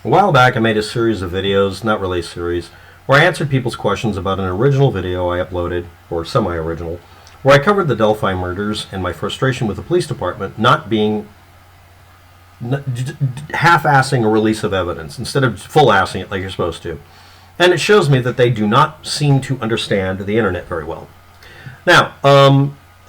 A while back I made a series of videos, not really a series, where I answered people's questions about an original video I uploaded, or semi-original, where I covered the Delphi murders and my frustration with the police department not being half-assing a release of evidence instead of full-assing it like you're supposed to. And it shows me that they do not seem to understand the internet very well. Now,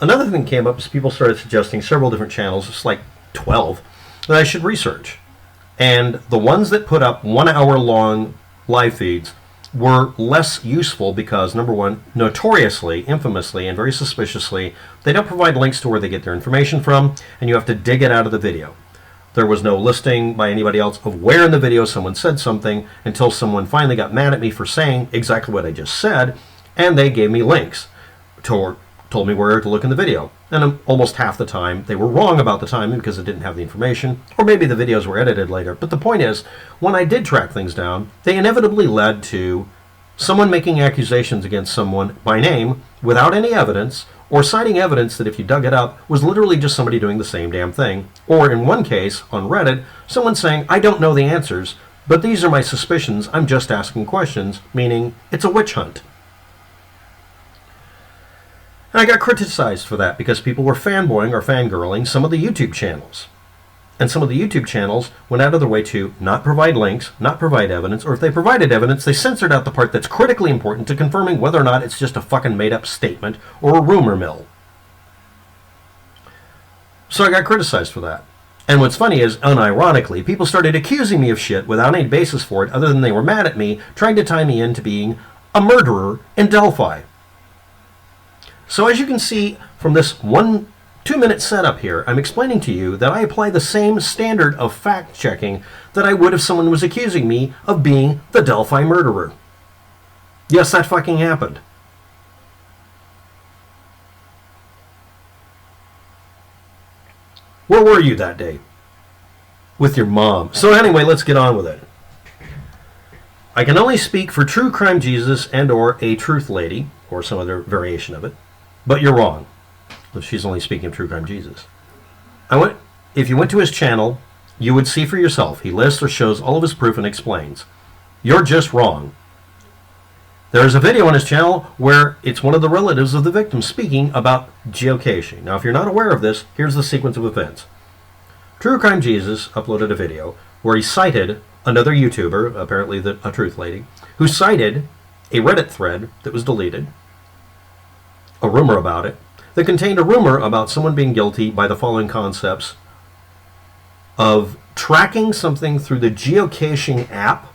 another thing came up is people started suggesting several different channels, it's like 12, that I should research. And the ones that put up 1 hour long live feeds were less useful because, number one, notoriously, infamously, and very suspiciously, they don't provide links to where they get their information from, and you have to dig it out of the video. There was no listing by anybody else of where in the video someone said something until someone finally got mad at me for saying exactly what I just said, and they gave me links, told me where to look in the video. And almost half the time they were wrong about the timing because it didn't have the information, or maybe the videos were edited later. But the point is, when I did track things down, they inevitably led to someone making accusations against someone by name without any evidence, or citing evidence that if you dug it up was literally just somebody doing the same damn thing. Or in one case, on Reddit, someone saying, I don't know the answers, but these are my suspicions, I'm just asking questions, meaning it's a witch hunt. And I got criticized for that because people were fanboying or fangirling some of the YouTube channels. And some of the YouTube channels went out of their way to not provide links, not provide evidence, or if they provided evidence, they censored out the part that's critically important to confirming whether or not it's just a fucking made-up statement or a rumor mill. So I got criticized for that. And what's funny is, unironically, people started accusing me of shit without any basis for it other than they were mad at me, trying to tie me into being a murderer in Delphi. So as you can see from this 2-minute setup here, I'm explaining to you that I apply the same standard of fact-checking that I would if someone was accusing me of being the Delphi murderer. Yes, that fucking happened. Where were you that day? With your mom. So anyway, let's get on with it. I can only speak for True Crime Jesus and or a Truth Lady, or some other variation of it. But you're wrong. She's only speaking of True Crime Jesus. If you went to his channel, you would see for yourself. He lists or shows all of his proof and explains. You're just wrong. There is a video on his channel where it's one of the relatives of the victim speaking about geocaching. Now, if you're not aware of this, here's the sequence of events. True Crime Jesus uploaded a video where he cited another YouTuber, apparently a Truth Lady, who cited a Reddit thread that was deleted, a rumor about it, that contained a rumor about someone being guilty by the following concepts of tracking something through the geocaching app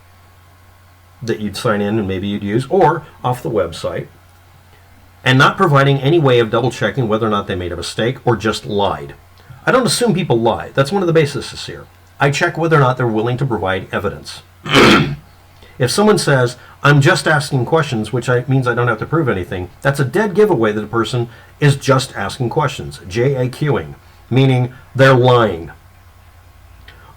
that you'd sign in and maybe you'd use, or off the website, and not providing any way of double-checking whether or not they made a mistake or just lied. I don't assume people lie. That's one of the bases here. I check whether or not they're willing to provide evidence. If someone says, I'm just asking questions, which means I don't have to prove anything, that's a dead giveaway that a person is just asking questions. JAQing, meaning they're lying.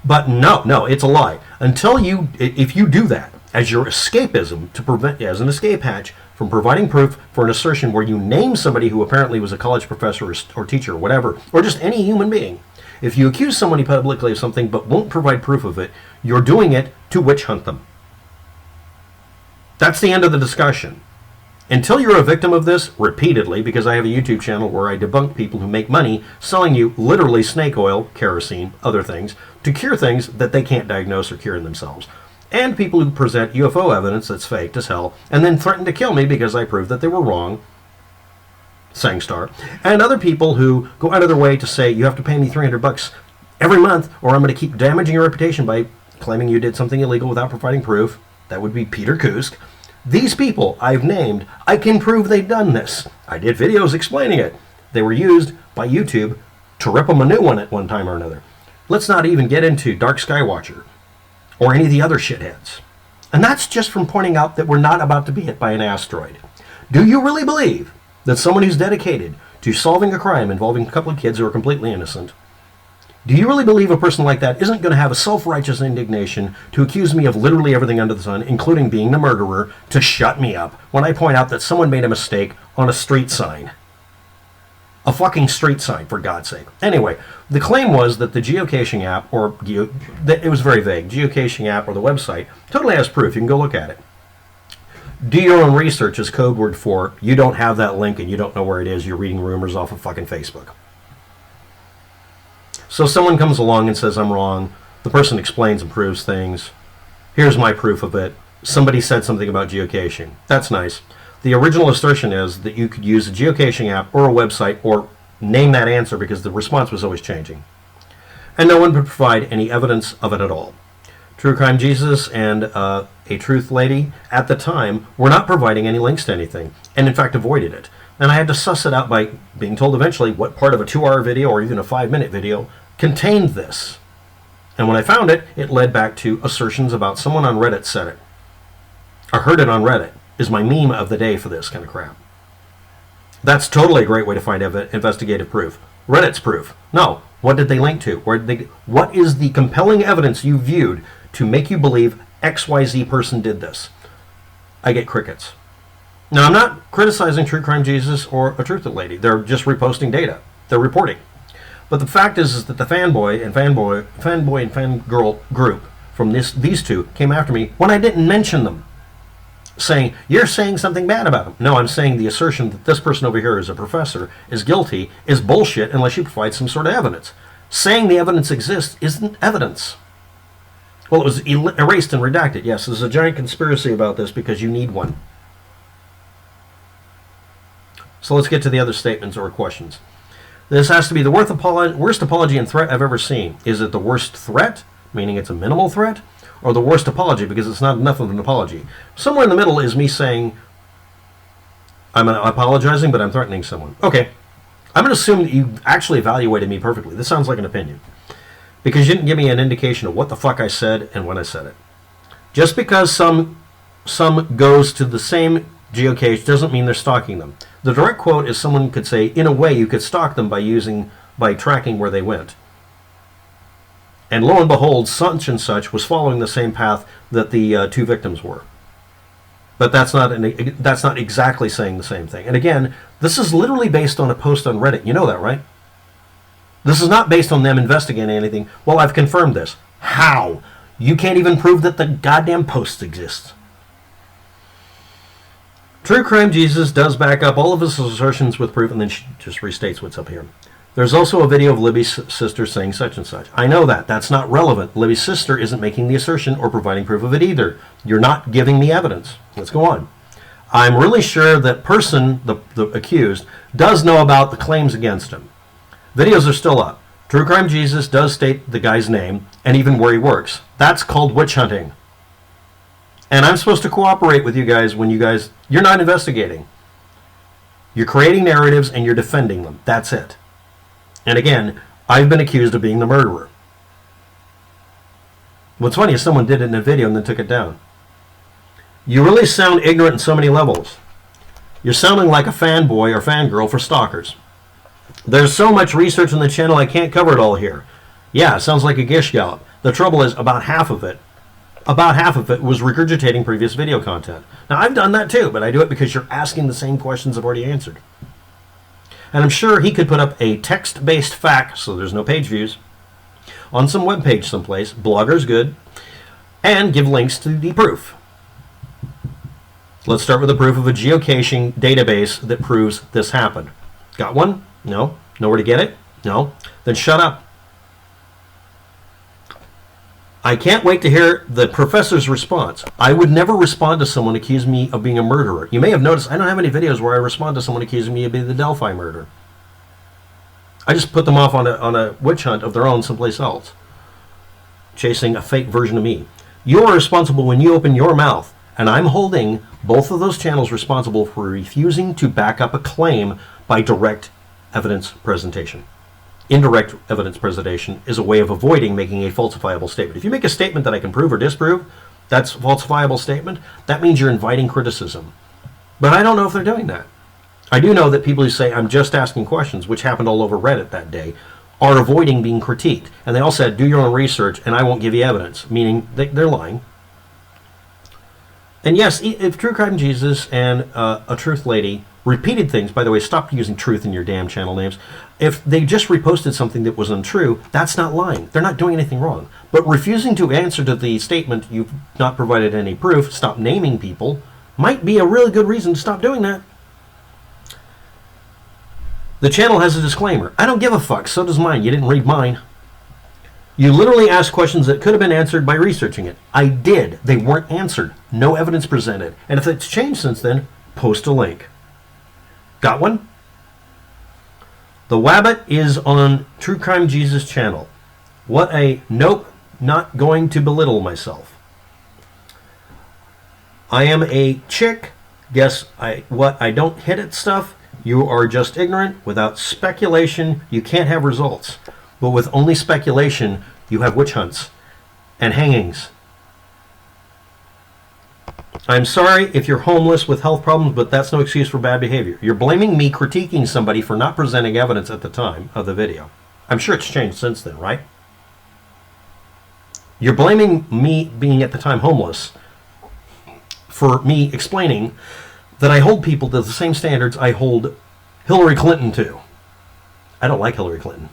But no, it's a lie. If you do that as your escapism to prevent, as an escape hatch from providing proof for an assertion where you name somebody who apparently was a college professor or teacher or whatever, or just any human being, if you accuse somebody publicly of something but won't provide proof of it, you're doing it to witch hunt them. That's the end of the discussion. Until you're a victim of this repeatedly, because I have a YouTube channel where I debunk people who make money selling you literally snake oil, kerosene, other things, to cure things that they can't diagnose or cure in themselves. And people who present UFO evidence that's faked as hell, and then threaten to kill me because I proved that they were wrong, Sangstar. And other people who go out of their way to say, you have to pay me $300 every month, or I'm going to keep damaging your reputation by claiming you did something illegal without providing proof. That would be Peter Kusk. These people I've named, I can prove they've done this. I did videos explaining it. They were used by YouTube to rip them a new one at one time or another. Let's not even get into Dark Skywatcher or any of the other shitheads. And that's just from pointing out that we're not about to be hit by an asteroid. Do you really believe that someone who's dedicated to solving a crime involving a couple of kids who are completely innocent, do you really believe a person like that isn't going to have a self-righteous indignation to accuse me of literally everything under the sun, including being the murderer, to shut me up when I point out that someone made a mistake on a street sign? A fucking street sign, for God's sake. Anyway, the claim was that the geocaching app, it was very vague, geocaching app or the website, totally has proof. You can go look at it. Do your own research is code word for you don't have that link and you don't know where it is. You're reading rumors off of fucking Facebook. So someone comes along and says, I'm wrong. The person explains and proves things. Here's my proof of it. Somebody said something about geocaching. That's nice. The original assertion is that you could use a geocaching app or a website or name that answer because the response was always changing. And no one would provide any evidence of it at all. True Crime Jesus and a Truth Lady at the time were not providing any links to anything, and in fact avoided it. And I had to suss it out by being told eventually what part of a 2-hour video or even a 5-minute video contained this. And when I found it, it led back to assertions about someone on Reddit said it. I heard it on Reddit is my meme of the day for this kind of crap. That's totally a great way to find investigative proof. Reddit's proof. No. What did they link to? What is the compelling evidence you viewed to make you believe XYZ person did this? I get crickets. Now, I'm not criticizing True Crime Jesus or a Truth Lady. They're just reposting data. They're reporting. But the fact is that the fanboy and fangirl group from these two came after me when I didn't mention them, saying, you're saying something bad about them. No, I'm saying the assertion that this person over here is a professor, is guilty, is bullshit unless you provide some sort of evidence. Saying the evidence exists isn't evidence. Well, it was erased and redacted. Yes, there's a giant conspiracy about this because you need one. So let's get to the other statements or questions. This has to be the worst apology and threat I've ever seen. Is it the worst threat, meaning it's a minimal threat, or the worst apology because it's not enough of an apology? Somewhere in the middle is me saying, I'm apologizing, but I'm threatening someone. Okay, I'm going to assume that you actually evaluated me perfectly. This sounds like an opinion. Because you didn't give me an indication of what the fuck I said and when I said it. Just because some goes to the same geocache doesn't mean they're stalking them. The direct quote is someone could say, in a way you could stalk them by tracking where they went. And lo and behold, such and such was following the same path that the two victims were. But that's not exactly saying the same thing. And again, this is literally based on a post on Reddit. You know that, right? This is not based on them investigating anything. Well, I've confirmed this. How? You can't even prove that the goddamn post exists. True Crime Jesus does back up all of his assertions with proof, and then she just restates what's up here. There's also a video of Libby's sister saying such and such. I know that. That's not relevant. Libby's sister isn't making the assertion or providing proof of it either. You're not giving me evidence. Let's go on. I'm really sure that person, the accused, does know about the claims against him. Videos are still up. True Crime Jesus does state the guy's name and even where he works. That's called witch hunting. And I'm supposed to cooperate with you guys when you're not investigating. You're creating narratives and you're defending them. That's it. And again, I've been accused of being the murderer. What's funny is someone did it in a video and then took it down. You really sound ignorant in so many levels. You're sounding like a fanboy or fangirl for stalkers. There's so much research on the channel I can't cover it all here. Yeah, it sounds like a gish gallop. The trouble is about half of it was regurgitating previous video content. Now, I've done that too, but I do it because you're asking the same questions I've already answered. And I'm sure he could put up a text-based fact, so there's no page views, on some web page someplace, Blogger's good, and give links to the proof. Let's start with the proof of a geocaching database that proves this happened. Got one? No. Nowhere to get it? No. Then shut up. I can't wait to hear the professor's response. I would never respond to someone accusing me of being a murderer. You may have noticed I don't have any videos where I respond to someone accusing me of being the Delphi murder. I just put them off on a witch hunt of their own someplace else, chasing a fake version of me. You are responsible when you open your mouth, and I'm holding both of those channels responsible for refusing to back up a claim by direct evidence presentation. Indirect evidence presentation is a way of avoiding making a falsifiable statement. If you make a statement that I can prove or disprove, that's a falsifiable statement. That means you're inviting criticism. But I don't know if they're doing that. I do know that people who say, I'm just asking questions, which happened all over Reddit that day, are avoiding being critiqued. And they all said, do your own research and I won't give you evidence, meaning they're lying. And yes, if True Crime Jesus and a Truth Lady repeated things, by the way, stop using truth in your damn channel names. If they just reposted something that was untrue, that's not lying. They're not doing anything wrong. But refusing to answer to the statement, you've not provided any proof, stop naming people, might be a really good reason to stop doing that. The channel has a disclaimer. I don't give a fuck, so does mine. You didn't read mine. You literally asked questions that could have been answered by researching it. I did. They weren't answered. No evidence presented. And if it's changed since then, post a link. Got one? The Wabbit is on True Crime Jesus channel. What a nope, not going to belittle myself. I am a chick. Guess what? I don't hit at stuff. You are just ignorant. Without speculation, you can't have results. But with only speculation, you have witch hunts and hangings. I'm sorry if you're homeless with health problems, but that's no excuse for bad behavior. You're blaming me critiquing somebody for not presenting evidence at the time of the video. I'm sure it's changed since then, right? You're blaming me being at the time homeless for me explaining that I hold people to the same standards I hold Hillary Clinton to. I don't like Hillary Clinton.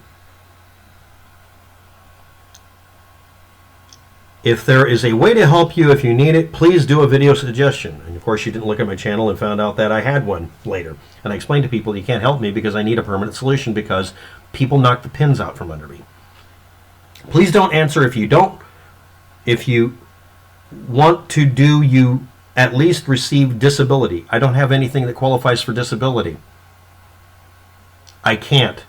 If there is a way to help you if you need it, please do a video suggestion. And of course, you didn't look at my channel and found out that I had one later. And I explained to people you can't help me because I need a permanent solution because people knock the pins out from under me. Please don't answer if you don't. If you want to do, you at least receive disability. I don't have anything that qualifies for disability. I can't.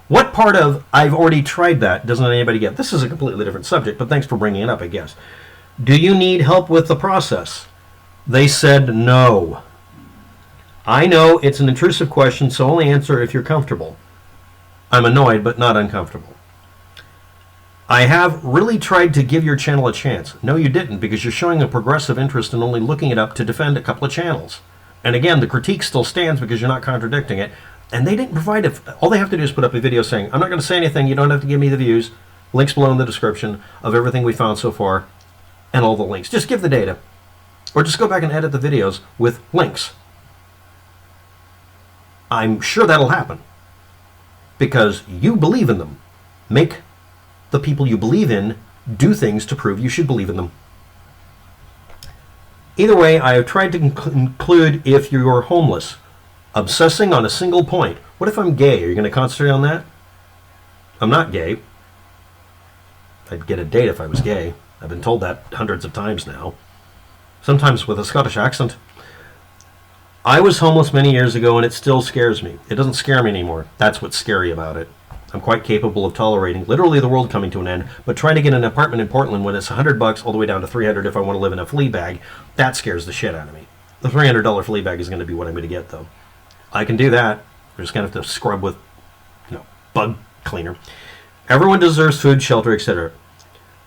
What part of I've already tried that doesn't anybody get? This is a completely different subject, but thanks for bringing it up, I guess. Do you need help with the process? They said no. I know it's an intrusive question, so only answer if you're comfortable. I'm annoyed, but not uncomfortable. I have really tried to give your channel a chance. No, you didn't, because you're showing a progressive interest in only looking it up to defend a couple of channels. And again, the critique still stands because you're not contradicting it. And they didn't provide it. All they have to do is put up a video saying, I'm not going to say anything. You don't have to give me the views. Links below in the description of everything we found so far and all the links. Just give the data. Or just go back and edit the videos with links. I'm sure that'll happen because you believe in them. Make the people you believe in do things to prove you should believe in them. Either way, I have tried to include if you're homeless. Obsessing on a single point. What if I'm gay? Are you going to concentrate on that? I'm not gay. I'd get a date if I was gay. I've been told that hundreds of times now. Sometimes with a Scottish accent. I was homeless many years ago and it still scares me. It doesn't scare me anymore. That's what's scary about it. I'm quite capable of tolerating literally the world coming to an end, but trying to get an apartment in Portland when it's $100 all the way down to $300 if I want to live in a flea bag, that scares the shit out of me. The $300 flea bag is going to be what I'm going to get though. I can do that. I'm just going to have to scrub with, bug cleaner. Everyone deserves food, shelter, etc.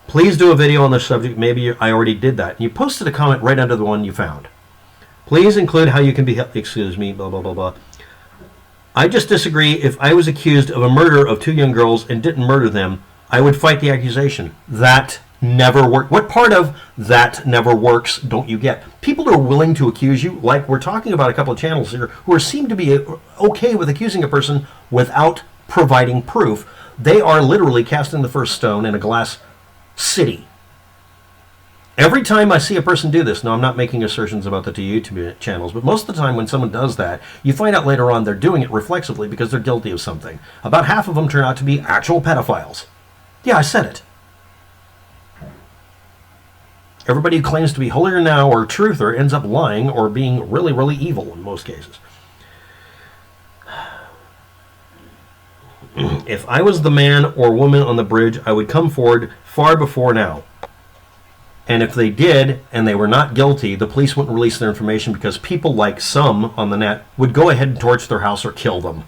Please do a video on this subject. Maybe I already did that. You posted a comment right under the one you found. Please include how you can be helped. Excuse me, blah, blah, blah, blah. I just disagree. If I was accused of a murder of 2 young girls and didn't murder them, I would fight the accusation. That never worked. What part of that never works don't you get? People are willing to accuse you, like we're talking about a couple of channels here, who seem to be okay with accusing a person without providing proof. They are literally casting the first stone in a glass city. Every time I see a person do this, now I'm not making assertions about the 2 YouTube channels, but most of the time when someone does that, you find out later on they're doing it reflexively because they're guilty of something. About half of them turn out to be actual pedophiles. Yeah, I said it. Everybody who claims to be holier now or truther ends up lying or being really, really evil in most cases. If I was the man or woman on the bridge, I would come forward far before now. And if they did, and they were not guilty, the police wouldn't release their information because people like some on the net would go ahead and torch their house or kill them.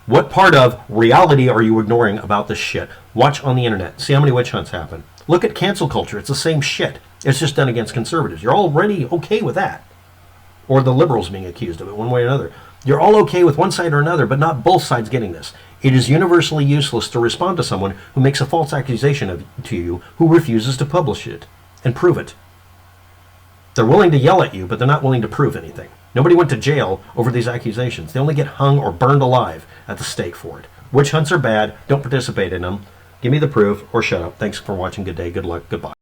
What part of reality are you ignoring about this shit? Watch on the internet. See how many witch hunts happen. Look at cancel culture. It's the same shit. It's just done against conservatives. You're already okay with that. Or the liberals being accused of it one way or another. You're all okay with one side or another, but not both sides getting this. It is universally useless to respond to someone who makes a false accusation to you who refuses to publish it and prove it. They're willing to yell at you, but they're not willing to prove anything. Nobody went to jail over these accusations. They only get hung or burned alive at the stake for it. Witch hunts are bad. Don't participate in them. Give me the proof or shut up. Thanks for watching. Good day. Good luck. Goodbye.